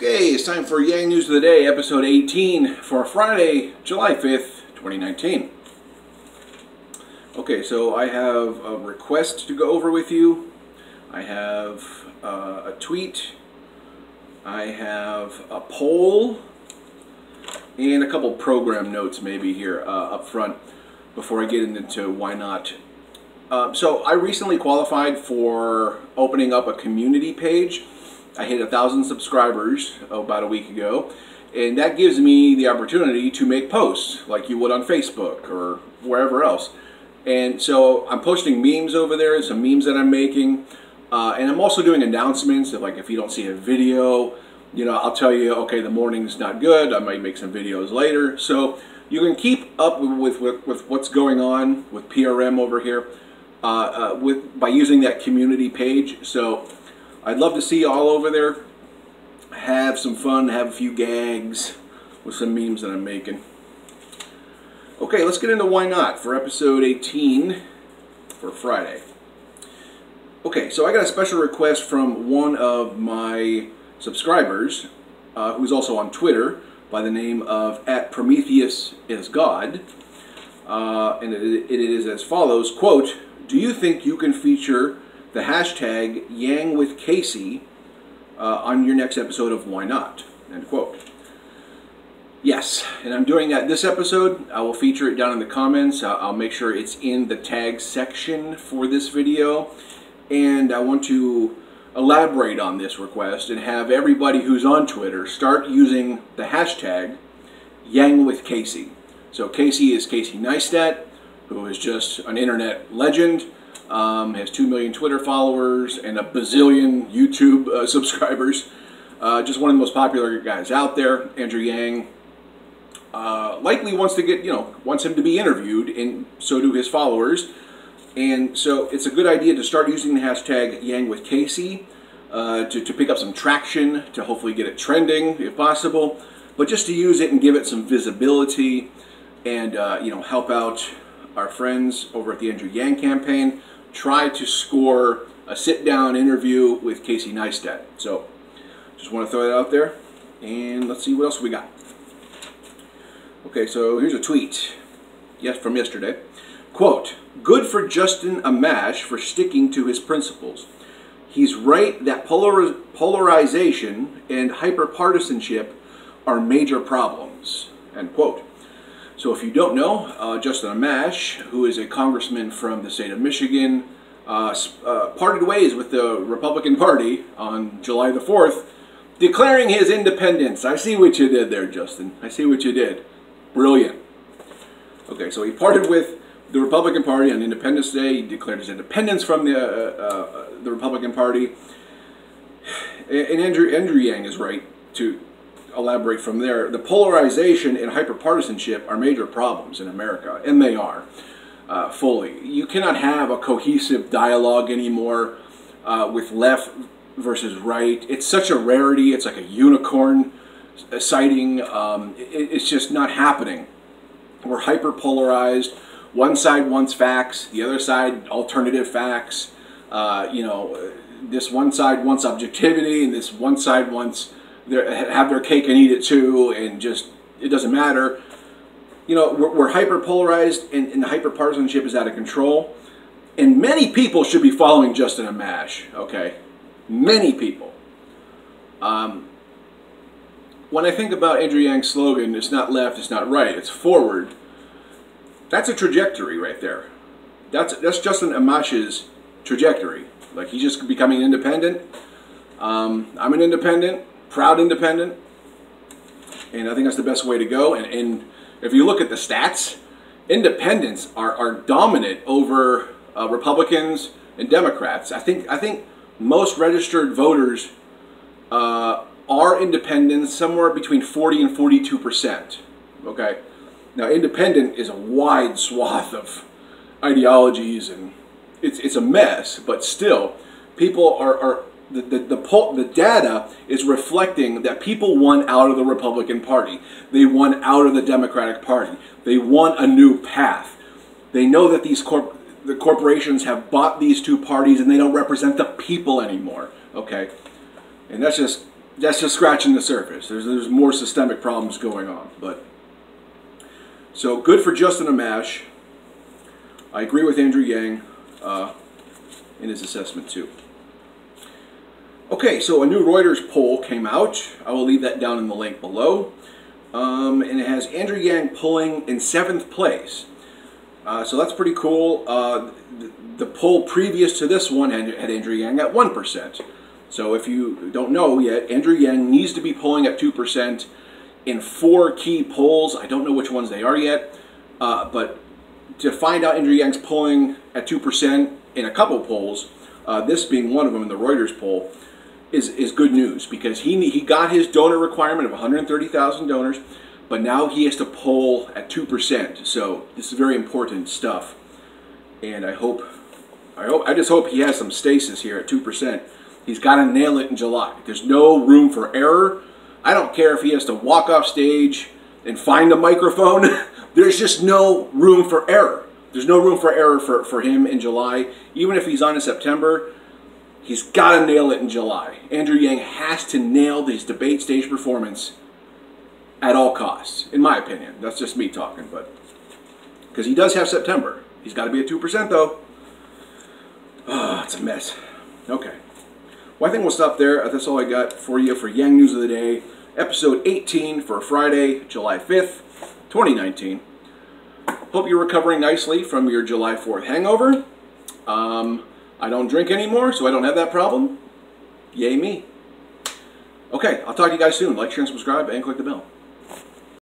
Okay, it's time for Yang News of the Day, episode 18 for Friday, July 5th, 2019. Okay, so I have a request to go over with you. I have a tweet. I have a poll. And a couple program notes maybe here up front before I get into why not. So I recently qualified for opening up a community page. I hit 1,000 subscribers about a week ago, and that gives me the opportunity to make posts like you would on Facebook or wherever else. And so I'm posting memes over there, some memes that I'm making, and I'm also doing announcements of, like, if you don't see a video, you know, I'll tell you, okay, the morning's not good, I might make some videos later. So you can keep up with what's going on with PRM over here by using that community page. So I'd love to see you all over there. Have some fun, have a few gags with some memes that I'm making. Okay, let's get into why not for episode 18 for Friday. Okay, so I got a special request from one of my subscribers, who's also on Twitter by the name of @PrometheusIsGod, and it is as follows, quote, "Do you think you can feature the hashtag YangWithCasey on your next episode of Why Not?" End quote. Yes, and I'm doing that this episode. I will feature it down in the comments. I'll make sure it's in the tag section for this video, and I want to elaborate on this request and have everybody who's on Twitter start using the hashtag YangWithCasey. So Casey is Casey Neistat, who is just an internet legend. Has 2 million Twitter followers and a bazillion YouTube subscribers. Just one of the most popular guys out there. Andrew Yang likely wants to get, wants him to be interviewed, and so do his followers. And so it's a good idea to start using the hashtag YangWithCasey to pick up some traction, to hopefully get it trending if possible, but just to use it and give it some visibility and help out our friends over at the Andrew Yang campaign. Try to score a sit-down interview with Casey Neistat. So, just want to throw that out there, and let's see what else we got. Okay, so here's a tweet from yesterday. Quote, "Good for Justin Amash for sticking to his principles. He's right that polarization and hyperpartisanship are major problems." End quote. So if you don't know, Justin Amash, who is a congressman from the state of Michigan, parted ways with the Republican Party on July the 4th, declaring his independence. I see what you did there, Justin. I see what you did. Brilliant. Okay, so he parted with the Republican Party on Independence Day. He declared his independence from the Republican Party. And Andrew Yang is right to elaborate from there. The polarization and hyperpartisanship are major problems in America, and they are fully. You cannot have a cohesive dialogue anymore with left versus right. It's such a rarity. It's like a unicorn sighting. It's just not happening. We're hyperpolarized. One side wants facts, the other side alternative facts. This one side wants objectivity, and this one side wants have their cake and eat it too, and just, it doesn't matter. We're hyper-polarized, and the hyper-partisanship is out of control. And many people should be following Justin Amash, okay? Many people. When I think about Andrew Yang's slogan, it's not left, it's not right, it's forward. That's a trajectory right there. That's Justin Amash's trajectory. Like, he's just becoming independent. I'm an independent. Proud independent, and I think that's the best way to go. And if you look at the stats, independents are dominant over Republicans and Democrats. I think most registered voters are independents, somewhere between 40 and 42%. Okay, now independent is a wide swath of ideologies, and it's a mess. But still, people are the data is reflecting that people want out of the Republican Party. They want out of the Democratic Party. They want a new path. They know that the corporations have bought these two parties, and they don't represent the people anymore. Okay, and that's just that's just scratching the surface. There's more systemic problems going on. But so good for Justin Amash. I agree with Andrew Yang in his assessment too. Okay, so a new Reuters poll came out. I will leave that down in the link below. And it has Andrew Yang pulling in 7th place. So that's pretty cool. The poll previous to this one had Andrew Yang at 1%. So if you don't know yet, Andrew Yang needs to be polling at 2% in 4 key polls. I don't know which ones they are yet. But to find out Andrew Yang's polling at 2% in a couple polls, this being one of them in the Reuters poll, is good news, because he got his donor requirement of 130,000 donors, but now he has to poll at 2%. So this is very important stuff, and I just hope he has some stasis here at 2%. He's got to nail it in July. There's no room for error. I don't care if he has to walk off stage and find a microphone. There's just no room for error. There's no room for error for him in July. Even if he's on in September, he's got to nail it in July. Andrew Yang has to nail his debate stage performance at all costs, in my opinion. That's just me talking, but because he does have September. He's got to be at 2% though. Oh, it's a mess. Okay. Well, I think we'll stop there. That's all I got for you for Yang News of the Day, episode 18 for Friday, July 5th, 2019. Hope you're recovering nicely from your July 4th hangover. I don't drink anymore, so I don't have that problem. Yay me. Okay, I'll talk to you guys soon. Like, share, and subscribe, and click the bell.